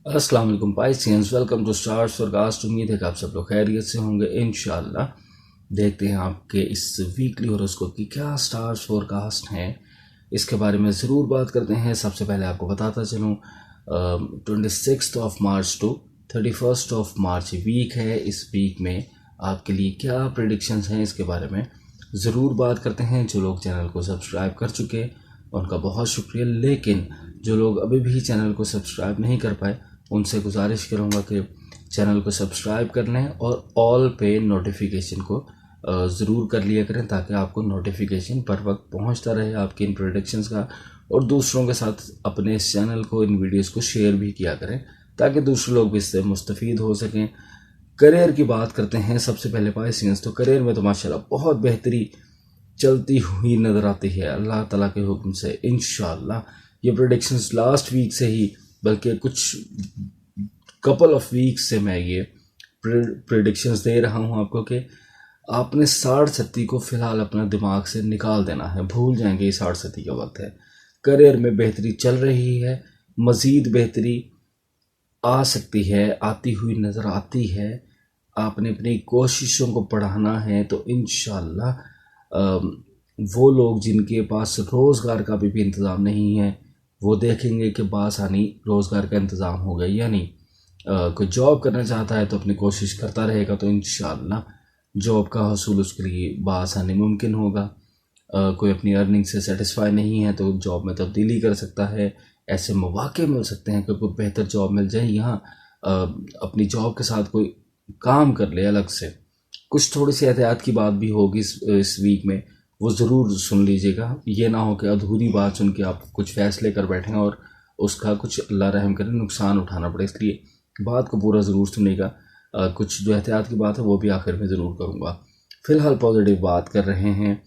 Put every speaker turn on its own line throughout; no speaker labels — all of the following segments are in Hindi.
अस्सलाम वालेकुम Pisceans, welcome to stars forecast. उम्मीद है कि आप सब लोग खैरियत से होंगे इंशाल्लाह। देखते हैं आपके इस वीकली हॉरोस्कोप की क्या स्टार्स फोरकास्ट हैं, इसके बारे में ज़रूर बात करते हैं। सबसे पहले आपको बताता चलूँ 26 of March to 31 of March week है। इस वीक में आपके लिए क्या प्रेडिक्शंस हैं इसके बारे में ज़रूर बात करते हैं। जो लोग चैनल को सब्सक्राइब कर चुके उनका बहुत शुक्रिया, लेकिन जो लोग अभी भी चैनल को सब्सक्राइब नहीं कर पाए उनसे गुजारिश करूँगा कि चैनल को सब्सक्राइब कर लें और ऑल पे नोटिफिकेशन को ज़रूर कर लिया करें, ताकि आपको नोटिफिकेशन पर वक्त पहुंचता रहे आपके इन प्रोडक्शंस का। और दूसरों के साथ अपने इस चैनल को, इन वीडियोस को शेयर भी किया करें, ताकि दूसरे लोग भी इससे मुस्तफ़ीद हो सकें। करियर की बात करते हैं सबसे पहले पाइसियंस। तो करियर में तो माशाल्लाह बहुत बेहतरी चलती हुई नज़र आती है अल्लाह ताला के हुक्म से इंशाल्लाह। ये प्रेडिक्शंस लास्ट वीक से ही, बल्कि कुछ कपल ऑफ वीक्स से मैं ये प्रेडिक्शंस दे रहा हूँ आपको कि आपने 60-60 को फ़िलहाल अपना दिमाग से निकाल देना है, भूल जाएंगे ये 60-60 का वक्त है। करियर में बेहतरी चल रही है, मज़ीद बेहतरी आ सकती है, आती हुई नज़र आती है। आपने अपनी कोशिशों को बढ़ाना है तो इंशाल्लाह वो लोग जिनके पास रोज़गार का भी इंतज़ाम नहीं है वो देखेंगे कि बासानी रोज़गार का इंतज़ाम हो गया। यानी कोई जॉब करना चाहता है तो अपनी कोशिश करता रहेगा तो इंशाल्लाह जॉब का हसूल उसके लिए बासानी मुमकिन होगा। कोई अपनी अर्निंग से सेटिस्फाई नहीं है तो जॉब में तब्दीली कर सकता है। ऐसे मौके मिल सकते हैं कि कोई बेहतर जॉब मिल जाए, यहाँ अपनी जॉब के साथ कोई काम कर ले अलग से। कुछ थोड़ी सी एहतियात की बात भी होगी इस वीक में, वो ज़रूर सुन लीजिएगा। ये ना हो कि अधूरी बात सुन के आप कुछ फ़ैसले कर बैठें और उसका कुछ अल्लाह रहम करे नुकसान उठाना पड़े, इसलिए बात को पूरा ज़रूर सुनिएगा। कुछ जो एहतियात की बात है वो भी आखिर में ज़रूर करूँगा। फ़िलहाल पॉजिटिव बात कर रहे हैं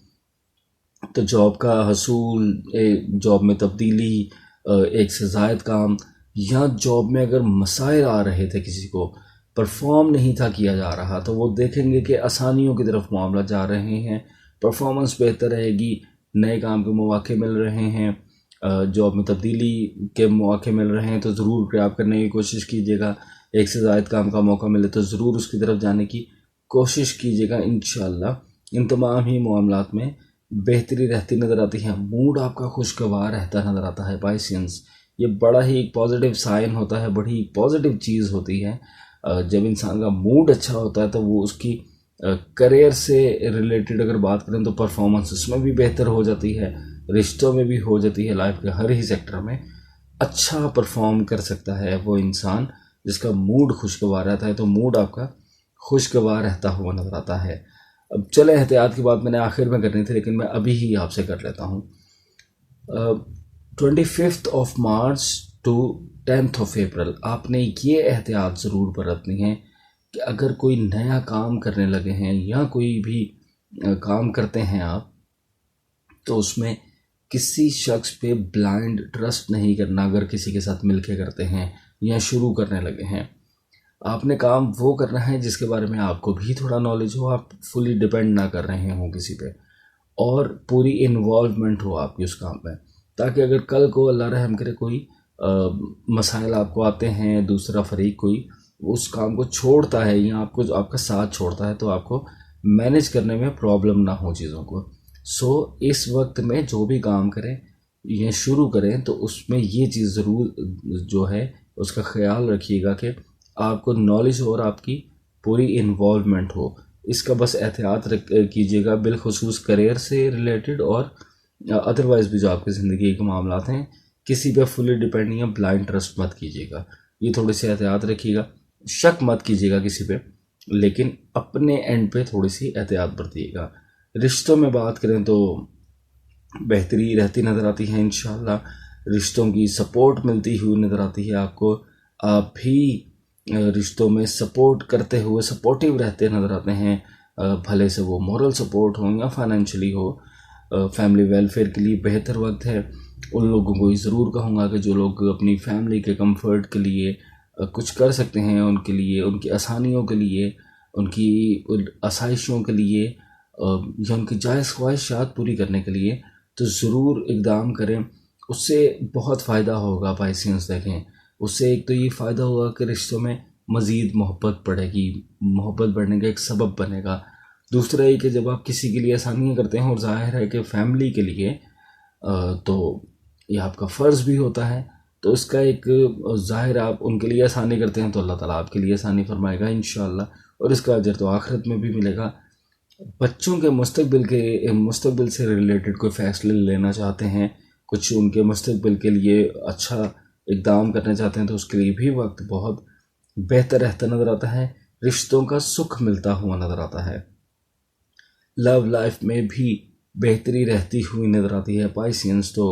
तो जॉब का हसूल, जॉब में तब्दीली, एक से ज़ायद काम, या जॉब में अगर मसाइल आ रहे थे, किसी को परफॉर्म नहीं था किया जा रहा, तो वो देखेंगे कि आसानियों की तरफ मामला जा रहे हैं, परफॉर्मेंस बेहतर रहेगी, नए काम के मौके मिल रहे हैं, जॉब में तब्दीली के मौके मिल रहे हैं तो ज़रूर ग्रैब करने की कोशिश कीजिएगा। एक से ज़ायद काम का मौका मिले तो ज़रूर उसकी तरफ जाने की कोशिश कीजिएगा। इंशाल्लाह इन तमाम ही मामलात में बेहतरी रहती नज़र आती है। मूड आपका खुशगवार रहता नज़र आता है पाइसियंस। ये बड़ा ही एक पॉजिटिव साइन होता है, बड़ी पॉजिटिव चीज़ होती है। जब इंसान का मूड अच्छा होता है तो वो उसकी करियर से रिलेटेड अगर बात करें तो परफॉर्मेंस उसमें भी बेहतर हो जाती है, रिश्तों में भी हो जाती है, लाइफ के हर ही सेक्टर में अच्छा परफॉर्म कर सकता है वो इंसान जिसका मूड खुशगवार रहता है। तो मूड आपका खुशगवार रहता हुआ नज़र आता है। अब चले, एहतियात की बात मैंने आखिर में करनी थी लेकिन मैं अभी ही आपसे कर लेता हूँ। 25 of March to 10 of April आपने ये एहतियात ज़रूर बरतनी है कि अगर कोई नया काम करने लगे हैं या कोई भी काम करते हैं आप, तो उसमें किसी शख्स पे ब्लाइंड ट्रस्ट नहीं करना। अगर किसी के साथ मिलके करते हैं या शुरू करने लगे हैं, आपने काम वो करना है जिसके बारे में आपको भी थोड़ा नॉलेज हो, आप फुली डिपेंड ना कर रहे हों किसी पे, और पूरी इन्वॉल्वमेंट हो आपकी उस काम में, ताकि अगर कल को अल्लाह रहम करे कोई मसाइल आपको आते हैं, दूसरा फरीक कोई उस काम को छोड़ता है या आपको आपका साथ छोड़ता है, तो आपको मैनेज करने में प्रॉब्लम ना हो चीज़ों को। सो इस वक्त में जो भी काम करें या शुरू करें तो उसमें ये चीज़ ज़रूर जो है उसका ख्याल रखिएगा कि आपको नॉलेज हो और आपकी पूरी इन्वॉल्वमेंट हो। इसका बस एहतियात कीजिएगा, बिलखुसूस करियर से रिलेटेड और अदरवाइज़ भी जो आपकी ज़िंदगी के मामला हैं, किसी पे फुली डिपेंड या ब्लाइंड ट्रस्ट मत कीजिएगा। ये थोड़ी सी एहतियात रखिएगा, शक मत कीजिएगा किसी पे, लेकिन अपने एंड पे थोड़ी सी एहतियात बरतिएगा। रिश्तों में बात करें तो बेहतरी रहती नज़र आती है इंशाल्लाह। रिश्तों की सपोर्ट मिलती हुई नज़र आती है आपको। आप भी रिश्तों में सपोर्ट करते हुए सपोर्टिव रहते नज़र आते हैं, भले से वो मॉरल सपोर्ट हो या फाइनेंशियली हो। फैमिली वेलफेयर के लिए बेहतर वक्त है। उन लोगों को ज़रूर कहूँगा कि जो लोग अपनी फैमिली के कंफर्ट के लिए कुछ कर सकते हैं, उनके लिए, उनकी आसानियों के लिए, उनकी आसाइशों के लिए या उनकी जायज़ ख्वाहिशात पूरी करने के लिए तो ज़रूर इक़दाम करें, उससे बहुत फ़ायदा होगा। पाइसियंस देखें, उससे एक तो ये फ़ायदा होगा कि रिश्तों में मज़ीद मोहब्बत बढ़ेगी, मोहब्बत बढ़ने का एक सबब बनेगा। दूसरा ये कि जब आप किसी के लिए आसानियाँ करते हैं और ज़ाहिर है कि फ़ैमिली के लिए तो ये आपका फ़र्ज़ भी होता है, तो इसका एक ज़ाहिर आप उनके लिए आसानी करते हैं तो अल्लाह ताला आपके लिए आसानी फरमाएगा इंशाअल्लाह, और इसका अजर तो आखिरत में भी मिलेगा। बच्चों के मुस्तकबिल से रिलेटेड कोई फ़ैसले लेना चाहते हैं, कुछ उनके मुस्तकबिल के लिए अच्छा इक़दाम करना चाहते हैं, तो उसके लिए भी वक्त बहुत बेहतर रहता नज़र आता है। रिश्तों का सुख मिलता हुआ नज़र आता है। लव लाइफ में भी बेहतरी रहती हुई नज़र आती है। पाइसियंस तो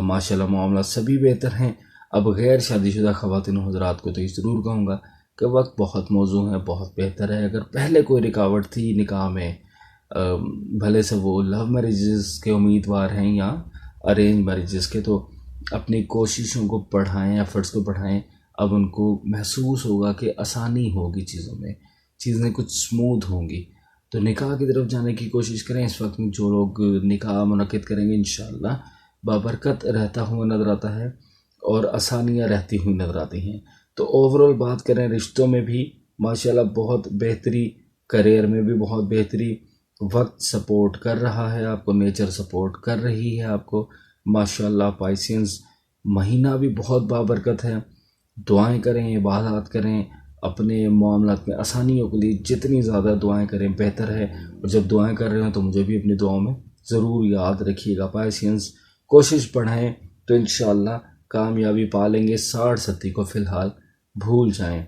माशाल्लाह मामला सभी बेहतर हैं। अब गैर शादीशुदा ख़वातीन हज़रात को तो ये ज़रूर कहूँगा कि वक्त बहुत मौजू है, बहुत बेहतर है। अगर पहले कोई रुकावट थी निकाह में, भले से वो लव मैरिजेस के उम्मीदवार हैं या अरेंज मैरिजेस के, तो अपनी कोशिशों को बढ़ाएं, एफर्ट्स को बढ़ाएं। अब उनको महसूस होगा कि आसानी होगी चीज़ों में, चीज़ें कुछ स्मूथ होंगी, तो निकाह की तरफ जाने की कोशिश करें। इस वक्त में जो लोग निकाह मुनक़िद करेंगे इंशाअल्लाह बाबरकत रहता हुआ नज़र आता है और आसानियाँ रहती हुई नज़र आती हैं। तो ओवरऑल बात करें रिश्तों में भी माशाल्लाह बहुत बेहतरी, करियर में भी बहुत बेहतरी, वक्त सपोर्ट कर रहा है आपको, नेचर सपोर्ट कर रही है आपको माशाल्लाह। पाइसियंस महीना भी बहुत बाबरकत है। दुआएं करें, इबादत करें, अपने मामलात में आसानियों के लिए जितनी ज़्यादा दुआएं करें बेहतर है। और जब दुआएं कर रहे हैं तो मुझे भी अपनी दुआओं में ज़रूर याद रखिएगा। पाइसियंस कोशिश बढ़ाएं तो इंशाअल्लाह कामयाबी पा लेंगे। 60-70 को फ़िलहाल भूल जाएं।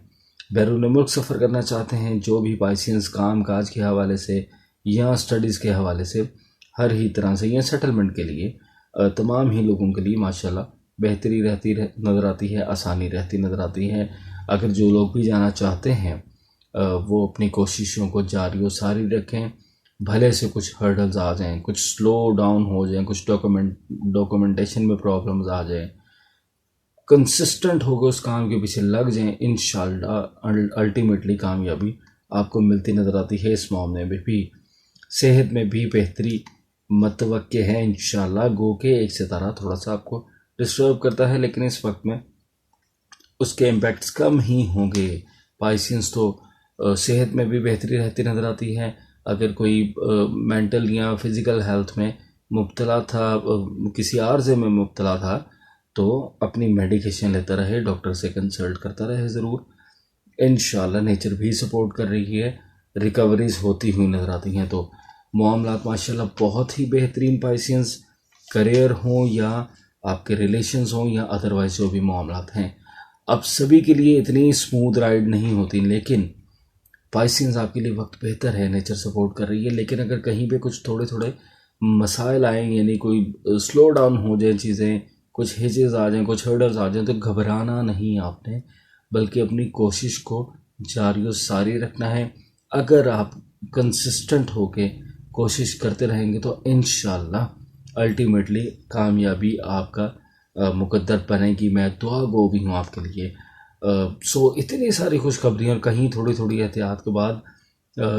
बैरून मुल्क सफ़र करना चाहते हैं जो भी पाइसियंस काम काज के हवाले से या स्टडीज़ के हवाले से, हर ही तरह से, या सेटलमेंट के लिए, तमाम ही लोगों के लिए माशाल्लाह बेहतरी रहती नज़र आती है, आसानी रहती नज़र आती है। अगर जो लोग भी जाना चाहते हैं वो अपनी कोशिशों को जारी व सारी रखें। भले से कुछ हर्डल्स आ जाएं, कुछ स्लो डाउन हो जाएं, कुछ डॉक्यूमेंटेशन में प्रॉब्लम्स आ जाएं, कंसिस्टेंट होकर उस काम के पीछे लग जाएं, इंशाअल्लाह अल्टीमेटली कामयाबी आपको मिलती नज़र आती है। इस मामले में भी सेहत में भी बेहतरी मतवक्के है इंशाअल्लाह। गो के एक सितारा थोड़ा सा आपको डिस्टर्ब करता है, लेकिन इस वक्त में उसके इम्पैक्ट्स कम ही होंगे। पाइसियंस तो सेहत में भी बेहतरी रहती नज़र आती है। अगर कोई मेंटल या फिज़िकल हेल्थ में मुब्तला था, किसी आर्ज़े में मुब्तला था, तो अपनी मेडिकेशन लेता रहे, डॉक्टर से कंसल्ट करता रहे ज़रूर। इंशाअल्लाह नेचर भी सपोर्ट कर रही है, रिकवरीज होती हुई नज़र आती हैं। तो मामलात माशाल्लाह बहुत ही बेहतरीन पाइसियंस, करियर हो या आपके रिलेशंस हों या अदरवाइज जो भी मामलात हैं, अब सभी के लिए इतनी स्मूथ राइड नहीं होती, लेकिन पाइसियंस आपके लिए वक्त बेहतर है, नेचर सपोर्ट कर रही है। लेकिन अगर कहीं पे कुछ थोड़े थोड़े मसाइल आएँ, यानी कोई स्लो डाउन हो जाए चीज़ें, कुछ हिजेस आ जाएँ, कुछ हर्डल्स आ जाएँ, तो घबराना नहीं आपने, बल्कि अपनी कोशिश को जारी और सारी रखना है। अगर आप कंसिस्टेंट होके कोशिश करते रहेंगे तो इंशाअल्लाह अल्टीमेटली कामयाबी आपका मुकद्दर बनेगी। मैं दुआ गो भी हूँ आपके लिए। सो इतनी सारी खुशखबरियाँ और कहीं थोड़ी थोड़ी एहतियात के बाद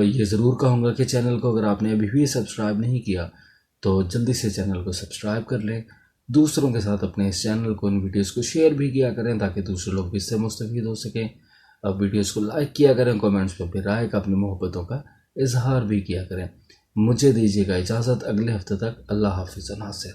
ये ज़रूर कहूँगा कि चैनल को अगर आपने अभी भी सब्सक्राइब नहीं किया तो जल्दी से चैनल को सब्सक्राइब कर लें। दूसरों के साथ अपने इस चैनल को, इन वीडियोस को शेयर भी किया करें ताकि दूसरे लोग भी इससे मुस्तफ़ीद हो सकें। अब वीडियोस को लाइक किया करें, कमेंट्स पे अपनी राय का, अपनी मोहब्बतों का इजहार भी किया करें। मुझे दीजिएगा इजाज़त, अगले हफ्ते तक। अल्लाह हाफ़िज़ नासिर।